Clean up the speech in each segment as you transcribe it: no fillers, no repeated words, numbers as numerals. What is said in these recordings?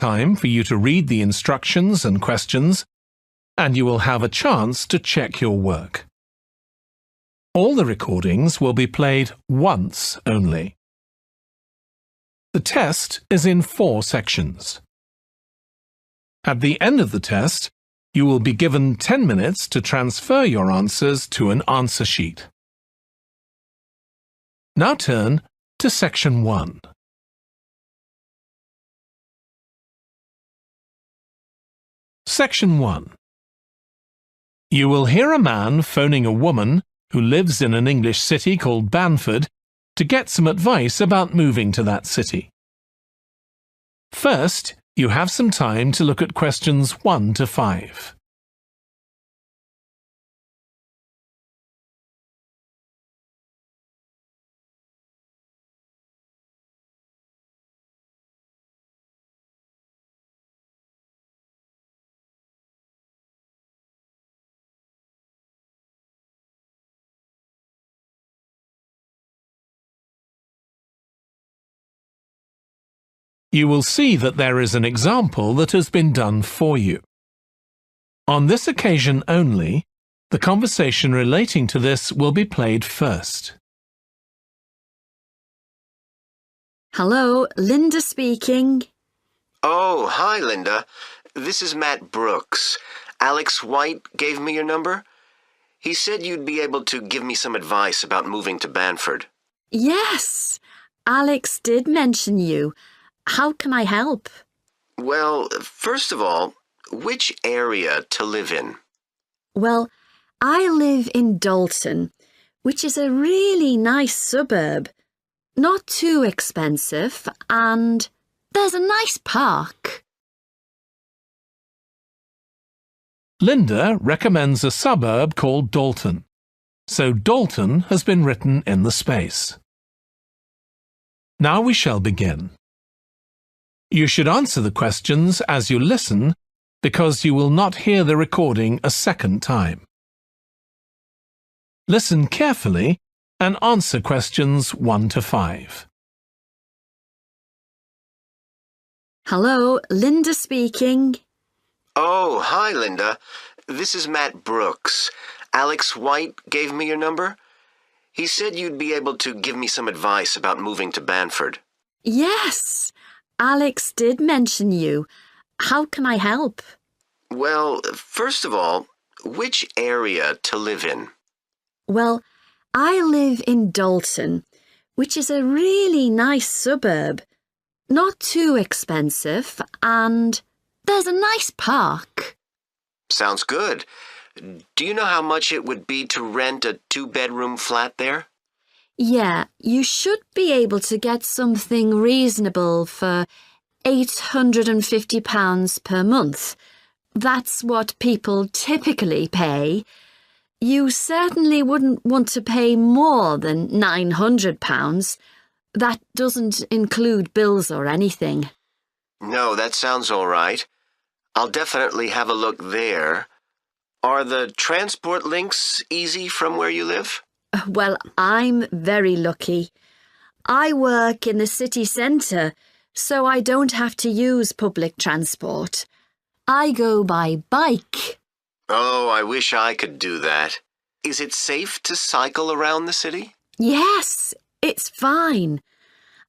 time for you to read the instructions and questions, and you will have a chance to check your work. All the recordings will be played once only. The test is in 4 sections. At the end of the test, you will be given 10 minutes to transfer your answers to an answer sheet. Now turn to Section 1. Section 1. You will hear a man phoning a woman who lives in an English city called Banford to get some advice about moving to that city. First, you have some time to look at questions 1 to 5. You will see that there is an example that has been done for you. On this occasion only, the conversation relating to this will be played first. Hello, Linda speaking. Oh, hi, Linda. This is Matt Brooks. Alex White gave me your number. He said you'd be able to give me some advice about moving to Banford. Yes, Alex did mention you. How can I help? Well, first of all, which area to live in? Well, I live in Dalton, which is a really nice suburb. Not too expensive, and there's a nice park. Linda recommends a suburb called Dalton, so Dalton has been written in the space. Now we shall begin. You should answer the questions as you listen because you will not hear the recording a second time. Listen carefully and answer questions 1 to 5. Hello, Linda speaking. Oh, hi, Linda. This is Matt Brooks. Alex White gave me your number. He said you'd be able to give me some advice about moving to Banford. Yes, Alex did mention you. How can I help? Well, first of all, which area to live in? Well, I live in Dalton, which is a really nice suburb. Not too expensive, and there's a nice park. Sounds good. Do you know how much it would be to rent a 2-bedroom flat there? Yeah, you should be able to get something reasonable for £850 per month. That's what people typically pay. You certainly wouldn't want to pay more than £900. That doesn't include bills or anything. No, that sounds all right. I'll definitely have a look there. Are the transport links easy from where you live? Well, I'm very lucky. I work in the city centre, so I don't have to use public transport. I go by bike. Oh, I wish I could do that. Is it safe to cycle around the city? Yes, it's fine.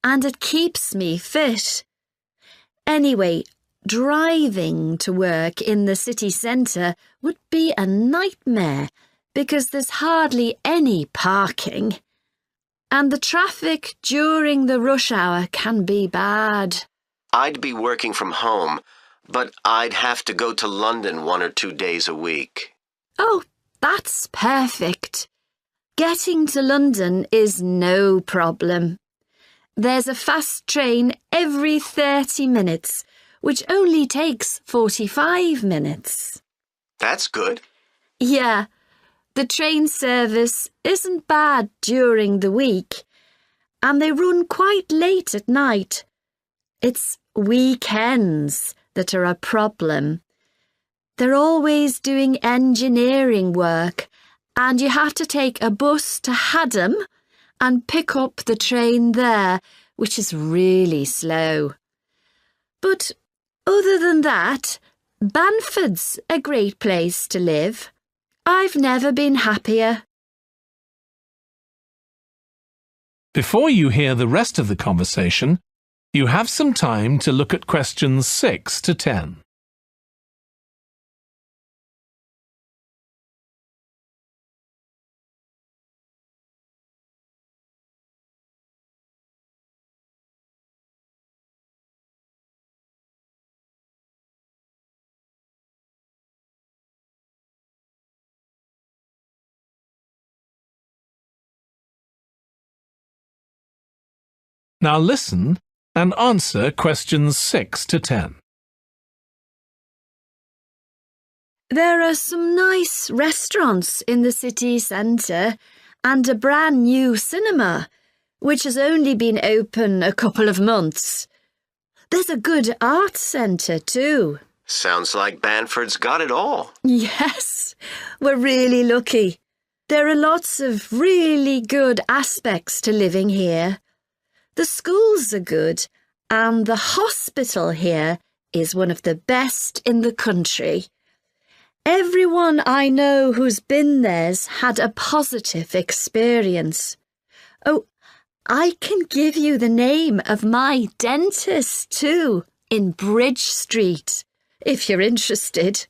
And it keeps me fit. Anyway, driving to work in the city centre would be a nightmare because there's hardly any parking. And the traffic during the rush hour can be bad. I'd be working from home, but I'd have to go to London 1 or 2 days a week. Oh, that's perfect. Getting to London is no problem. There's a fast train every 30 minutes, which only takes 45 minutes. That's good. Yeah, the train service isn't bad during the week, and they run quite late at night. It's weekends that are a problem. They're always doing engineering work, and you have to take a bus to Haddam and pick up the train there, which is really slow. But Other than that, Banford's a great place to live. I've never been happier. Before you hear the rest of the conversation, you have some time to look at questions 6 to 10. Now listen and answer questions 6 to 10. There are some nice restaurants in the city centre and a brand new cinema, which has only been open a couple of months. There's a good art centre too. Sounds like Banford's got it all. Yes, we're really lucky. There are lots of really good aspects to living here. The schools are good, and the hospital here is one of the best in the country. Everyone I know who's been there's had a positive experience. Oh, I can give you the name of my dentist too, in Bridge Street, if you're interested.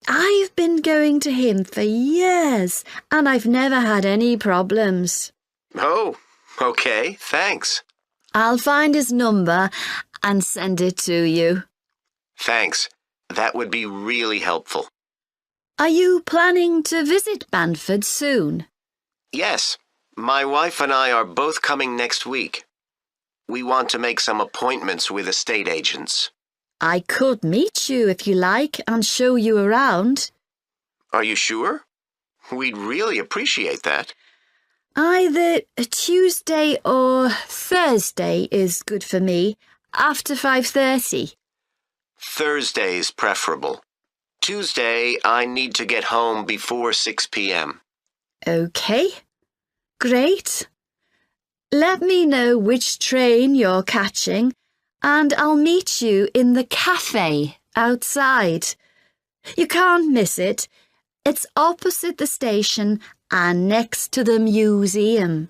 I've been going to him for years, and I've never had any problems. Oh, okay, thanks. I'll find his number and send it to you. Thanks. That would be really helpful. Are you planning to visit Banford soon? Yes, my wife and I are both coming next week. We want to make some appointments with estate agents. I could meet you if you like and show you around. Are you sure? We'd really appreciate that. Either Tuesday or Thursday is good for me, after 5:30. Thursday's preferable. Tuesday, I need to get home before 6 p.m. Okay, great. Let me know which train you're catching, and I'll meet you in the cafe outside. You can't miss it. It's opposite the station and next to the museum.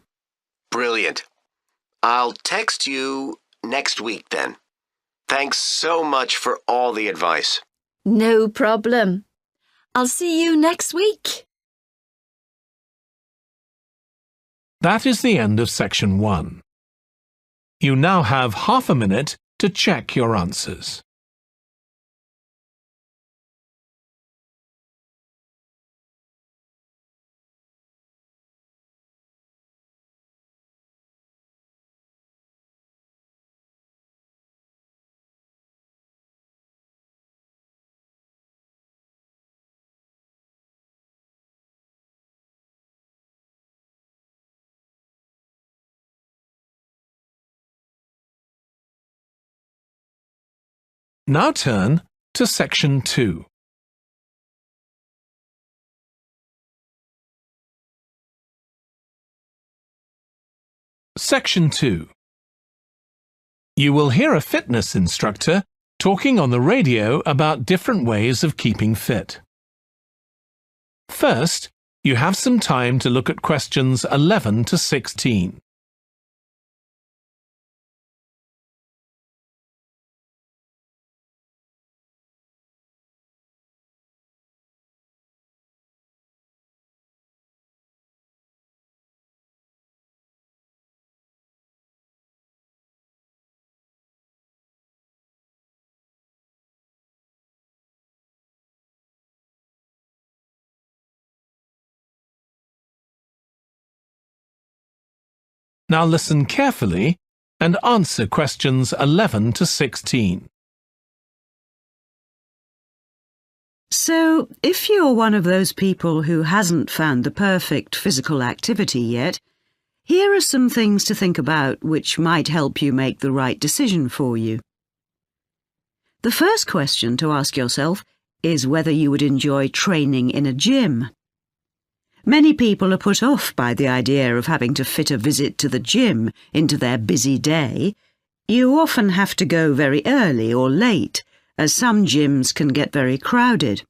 Brilliant. I'll text you next week then. Thanks so much for all the advice. No problem. I'll see you next week. That is the end of section 1. You now have half a minute to check your answers. Now turn to section 2. Section 2. You will hear a fitness instructor talking on the radio about different ways of keeping fit. First, you have some time to look at questions 11 to 16. Now listen carefully and answer questions 11 to 16. So, if you're one of those people who hasn't found the perfect physical activity yet, here are some things to think about which might help you make the right decision for you. The first question to ask yourself is whether you would enjoy training in a gym. Many people are put off by the idea of having to fit a visit to the gym into their busy day, You often have to go very early or late, as some gyms can get very crowded.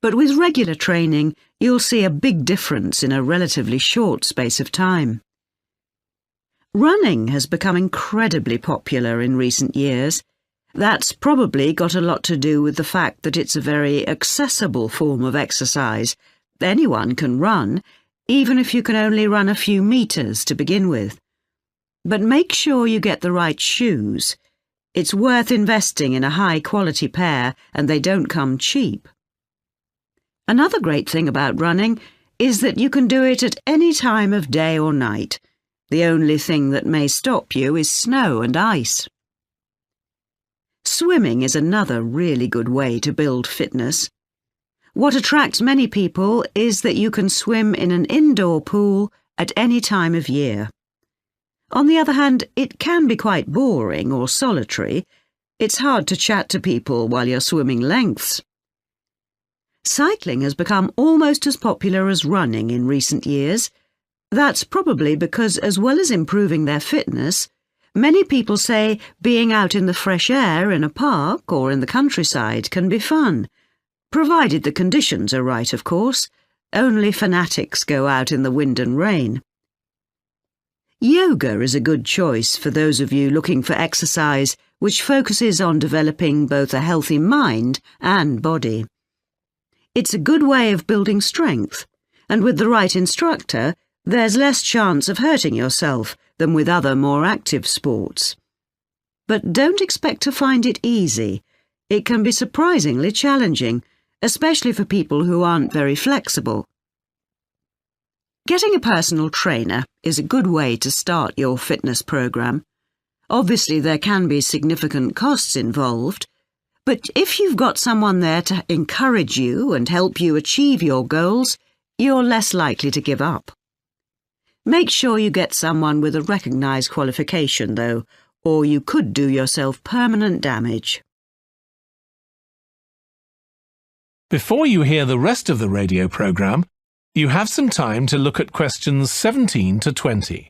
But with regular training, you'll see a big difference in a relatively short space of time. Running has become incredibly popular in recent years. That's probably got a lot to do with the fact that it's a very accessible form of exercise. Anyone can run, even if you can only run a few meters to begin with. But make sure you get the right shoes. It's worth investing in a high-quality pair, and they don't come cheap. Another great thing about running is that you can do it at any time of day or night. The only thing that may stop you is snow and ice. Swimming is another really good way to build fitness. What attracts many people is that you can swim in an indoor pool at any time of year. On the other hand, it can be quite boring or solitary. It's hard to chat to people while you're swimming lengths. Cycling has become almost as popular as running in recent years. That's probably because, as well as improving their fitness, many people say being out in the fresh air in a park or in the countryside can be fun, provided the conditions are right, of course. Only fanatics go out in the wind and rain. Yoga is a good choice for those of you looking for exercise which focuses on developing both a healthy mind and body. It's a good way of building strength, and with the right instructor, there's less chance of hurting yourself than with other more active sports. But don't expect to find it easy. It can be surprisingly challenging, especially for people who aren't very flexible. Getting a personal trainer is a good way to start your fitness program. Obviously, there can be significant costs involved, but if you've got someone there to encourage you and help you achieve your goals, you're less likely to give up. Make sure you get someone with a recognised qualification, though, or you could do yourself permanent damage. Before you hear the rest of the radio programme, you have some time to look at questions 17 to 20.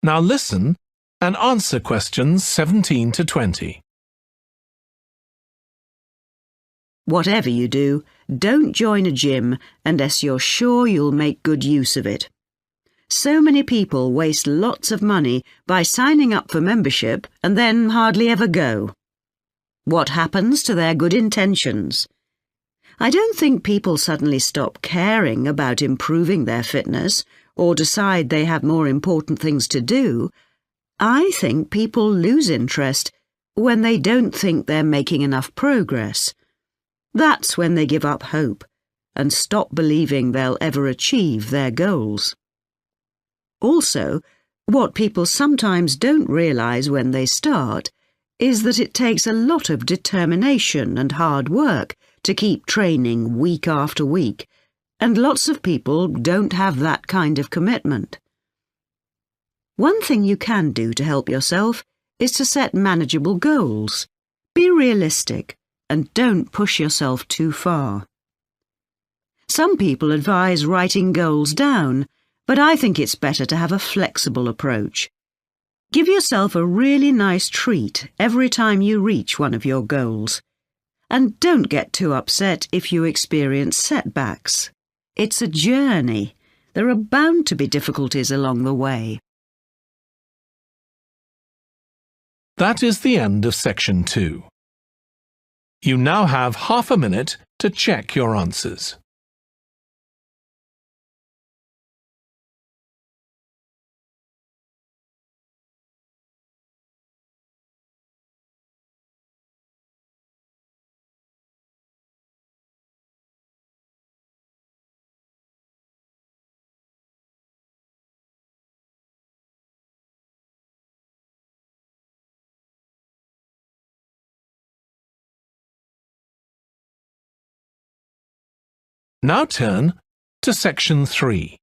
Now listen and answer questions 17 to 20. Whatever you do, don't join a gym unless you're sure you'll make good use of it. So many people waste lots of money by signing up for membership and then hardly ever go. What happens to their good intentions? I don't think people suddenly stop caring about improving their fitness or decide they have more important things to do. I think people lose interest when they don't think they're making enough progress. That's when they give up hope and stop believing they'll ever achieve their goals. Also, what people sometimes don't realise when they start is that it takes a lot of determination and hard work to keep training week after week, and lots of people don't have that kind of commitment. One thing you can do to help yourself is to set manageable goals. Be realistic and don't push yourself too far. Some people advise writing goals down, but I think it's better to have a flexible approach. Give yourself a really nice treat every time you reach one of your goals. And don't get too upset if you experience setbacks. It's a journey. There are bound to be difficulties along the way. That is the end of section 2. You now have half a minute to check your answers. Now turn to section 3.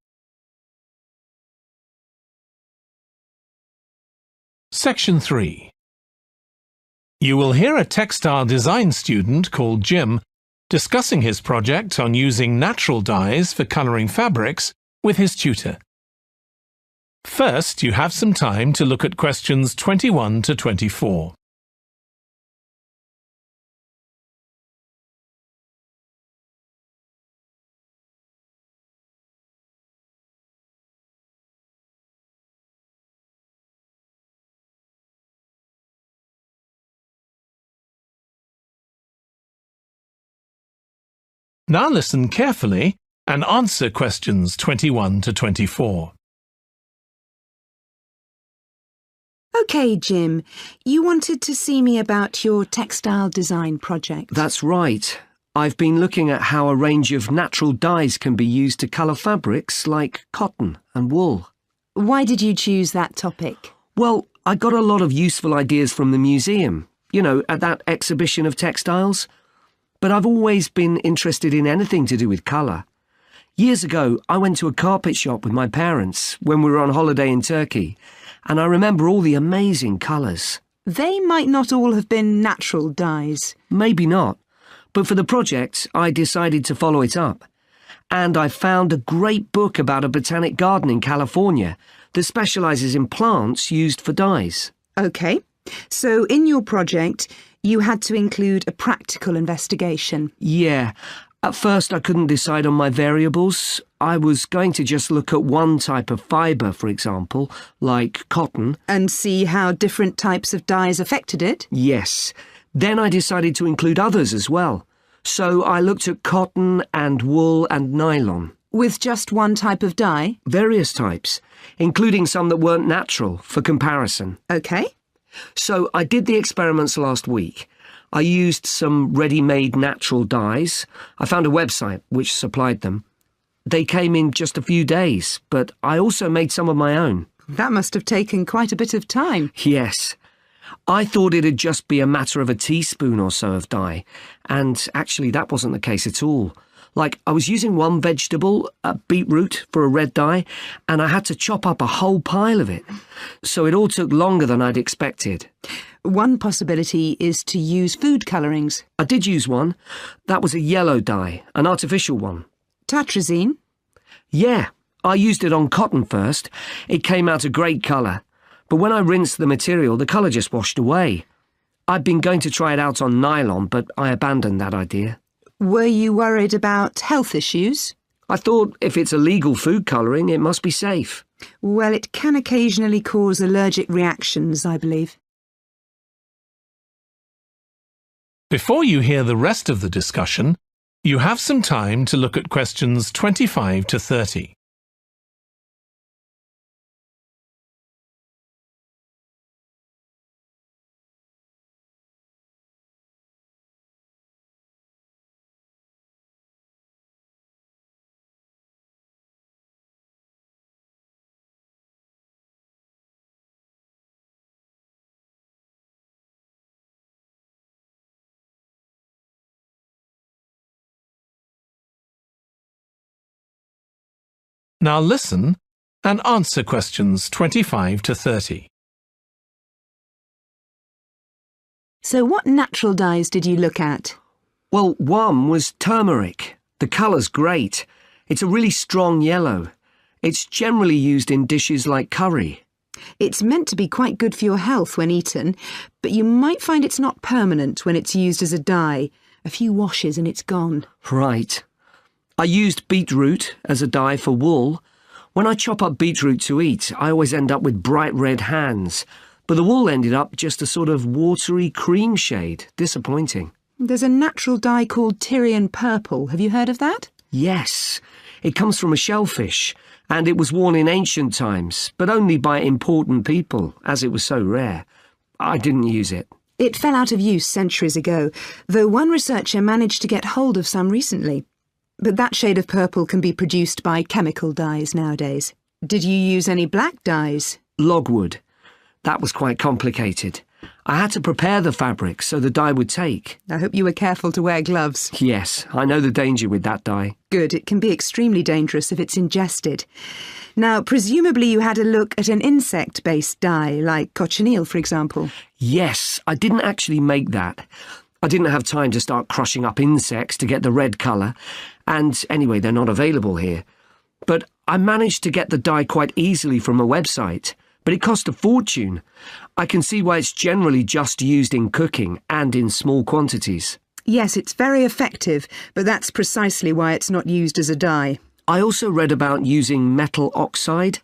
Section 3. You will hear a textile design student called Jim discussing his project on using natural dyes for colouring fabrics with his tutor. First, you have some time to look at questions 21 to 24. Now listen carefully and answer questions 21 to 24. OK, Jim, you wanted to see me about your textile design project. That's right. I've been looking at how a range of natural dyes can be used to colour fabrics like cotton and wool. Why did you choose that topic? Well, I got a lot of useful ideas from the museum, you know, at that exhibition of textiles. But I've always been interested in anything to do with colour. Years ago, I went to a carpet shop with my parents when we were on holiday in Turkey, and I remember all the amazing colours. They might not all have been natural dyes. Maybe not, but for the project, I decided to follow it up. And I found a great book about a botanic garden in California that specialises in plants used for dyes. OK, so in your project, you had to include a practical investigation. Yeah. At first I couldn't decide on my variables. I was going to just look at one type of fibre, for example, like cotton. And see how different types of dyes affected it? Yes. Then I decided to include others as well. So I looked at cotton and wool and nylon. With just one type of dye? Various types, including some that weren't natural, for comparison. OK. So I did the experiments last week. I used some ready-made natural dyes. I found a website which supplied them. They came in just a few days, but I also made some of my own. That must have taken quite a bit of time. Yes. I thought it'd just be a matter of a teaspoon or so of dye, and actually that wasn't the case at all. Like, I was using one vegetable, a beetroot, for a red dye, and I had to chop up a whole pile of it. So it all took longer than I'd expected. One possibility is to use food colourings. I did use one. That was a yellow dye, an artificial one. Tartrazine? Yeah, I used it on cotton first. It came out a great colour. But when I rinsed the material, the colour just washed away. I'd been going to try it out on nylon, but I abandoned that idea. Were you worried about health issues? I thought if it's a legal food colouring, it must be safe. Well, it can occasionally cause allergic reactions, I believe. Before you hear the rest of the discussion, you have some time to look at questions 25 to 30. Now listen and answer questions 25 to 30. So what natural dyes did you look at? Well, one was turmeric. The colour's great. It's a really strong yellow. It's generally used in dishes like curry. It's meant to be quite good for your health when eaten, but you might find it's not permanent when it's used as a dye. A few washes and it's gone. Right. I used beetroot as a dye for wool. When I chop up beetroot to eat, I always end up with bright red hands. But the wool ended up just a sort of watery cream shade. Disappointing. There's a natural dye called Tyrian purple. Have you heard of that? Yes. It comes from a shellfish, and it was worn in ancient times, but only by important people, as it was so rare. I didn't use it. It fell out of use centuries ago, though one researcher managed to get hold of some recently. But that shade of purple can be produced by chemical dyes nowadays. Did you use any black dyes? Logwood. That was quite complicated. I had to prepare the fabric so the dye would take. I hope you were careful to wear gloves. Yes, I know the danger with that dye. Good, it can be extremely dangerous if it's ingested. Now, presumably you had a look at an insect-based dye, like cochineal, for example. Yes, I didn't actually make that. I didn't have time to start crushing up insects to get the red colour, and anyway, they're not available here. But I managed to get the dye quite easily from a website, but it cost a fortune. I can see why it's generally just used in cooking and in small quantities. Yes, it's very effective, but that's precisely why it's not used as a dye. I also read about using metal oxide.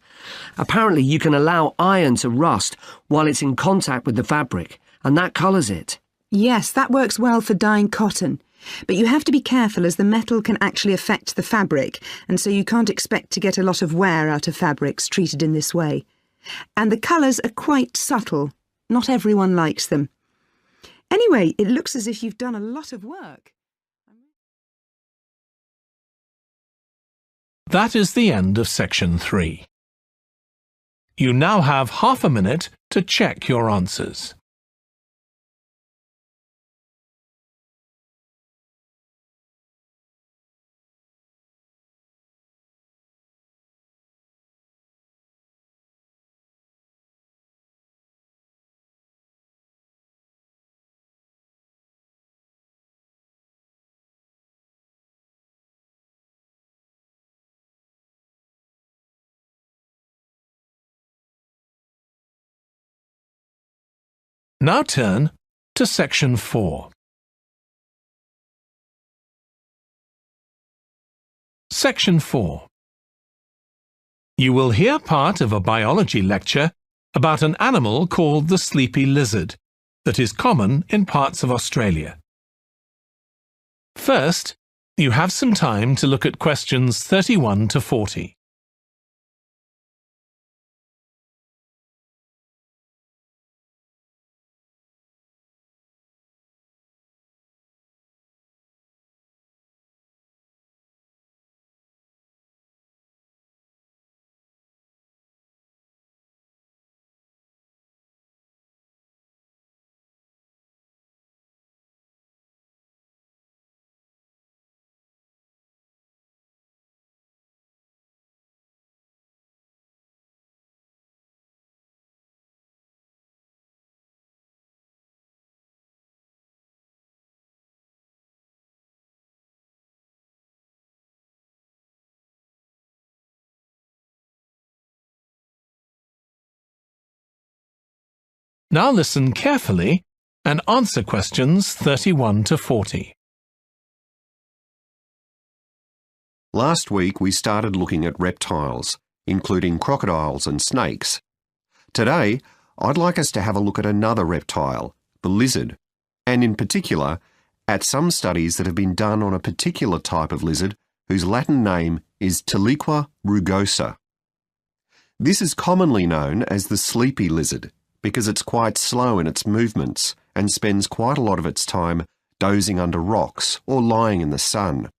Apparently you can allow iron to rust while it's in contact with the fabric, and that colours it. Yes, that works well for dyeing cotton. But you have to be careful as the metal can actually affect the fabric, and so you can't expect to get a lot of wear out of fabrics treated in this way. And the colours are quite subtle. Not everyone likes them. Anyway, it looks as if you've done a lot of work. That is the end of section 3. You now have half a minute to check your answers. Now turn to section 4. Section 4. You will hear part of a biology lecture about an animal called the sleepy lizard that is common in parts of Australia. First, you have some time to look at questions 31 to 40. Now listen carefully and answer questions 31 to 40. Last week we started looking at reptiles, including crocodiles and snakes. Today, I'd like us to have a look at another reptile, the lizard, and in particular, at some studies that have been done on a particular type of lizard whose Latin name is Tiliqua rugosa. This is commonly known as the sleepy lizard because it's quite slow in its movements and spends quite a lot of its time dozing under rocks or lying in the sun.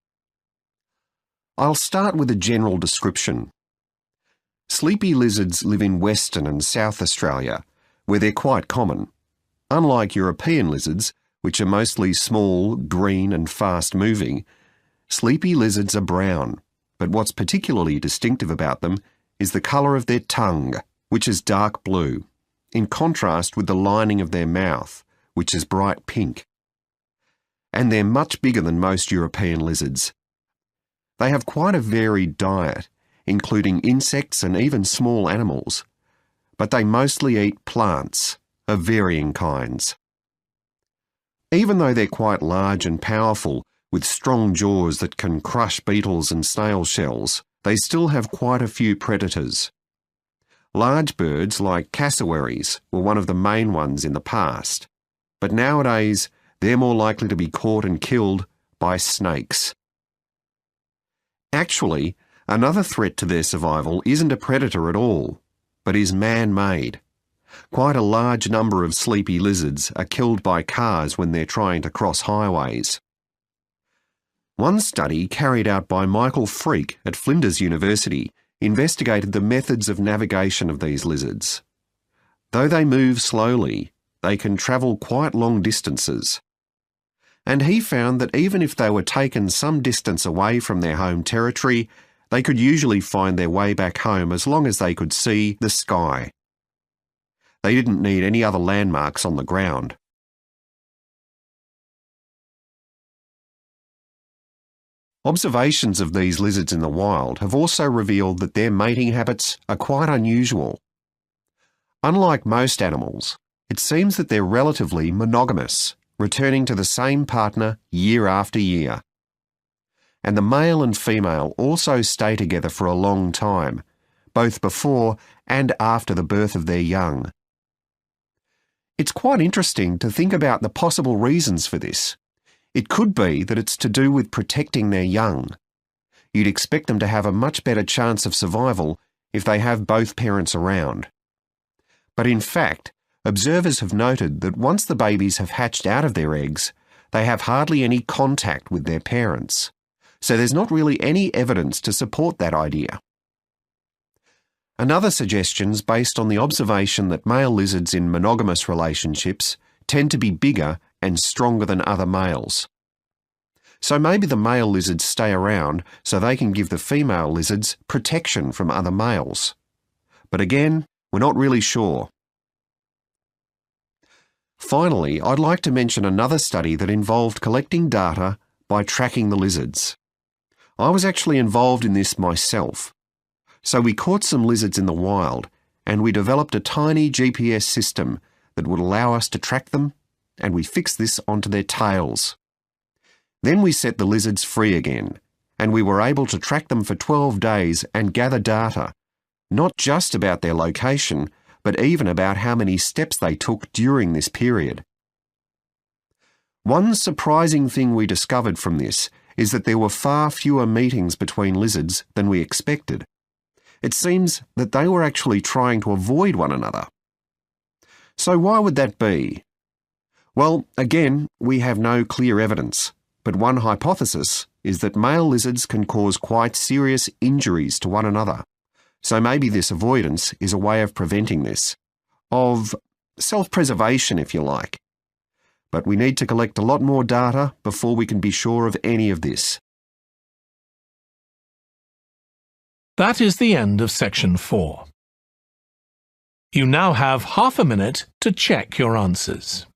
I'll start with a general description. Sleepy lizards live in Western and South Australia, where they're quite common. Unlike European lizards, which are mostly small, green and fast-moving, sleepy lizards are brown, but what's particularly distinctive about them is the colour of their tongue, which is dark blue, in contrast with the lining of their mouth, which is bright pink. And they're much bigger than most European lizards. They have quite a varied diet, including insects and even small animals, but they mostly eat plants of varying kinds. Even though they're quite large and powerful, with strong jaws that can crush beetles and snail shells, they still have quite a few predators. Large birds like cassowaries were one of the main ones in the past, but nowadays they're more likely to be caught and killed by snakes. Actually, another threat to their survival isn't a predator at all, but is man-made. Quite a large number of sleepy lizards are killed by cars when they're trying to cross highways. One study carried out by Michael Freak at Flinders University investigated the methods of navigation of these lizards. Though they move slowly, they can travel quite long distances. And he found that even if they were taken some distance away from their home territory, they could usually find their way back home as long as they could see the sky. They didn't need any other landmarks on the ground. Observations of these lizards in the wild have also revealed that their mating habits are quite unusual. Unlike most animals, it seems that they're relatively monogamous, returning to the same partner year after year. And the male and female also stay together for a long time, both before and after the birth of their young. It's quite interesting to think about the possible reasons for this. It could be that it's to do with protecting their young. You'd expect them to have a much better chance of survival if they have both parents around. But in fact, observers have noted that once the babies have hatched out of their eggs, they have hardly any contact with their parents. So there's not really any evidence to support that idea. Another suggestion's based on the observation that male lizards in monogamous relationships tend to be bigger and stronger than other males. So maybe the male lizards stay around so they can give the female lizards protection from other males. But again, we're not really sure. Finally, I'd like to mention another study that involved collecting data by tracking the lizards. I was actually involved in this myself. So we caught some lizards in the wild and we developed a tiny GPS system that would allow us to track them, and we fixed this onto their tails. Then we set the lizards free again, and we were able to track them for 12 days and gather data, not just about their location, but even about how many steps they took during this period. One surprising thing we discovered from this is that there were far fewer meetings between lizards than we expected. It seems that they were actually trying to avoid one another. So why would that be? Well, again, we have no clear evidence, but one hypothesis is that male lizards can cause quite serious injuries to one another. So maybe this avoidance is a way of preventing this, of self-preservation if you like. But we need to collect a lot more data before we can be sure of any of this. That is the end of section 4. You now have half a minute to check your answers.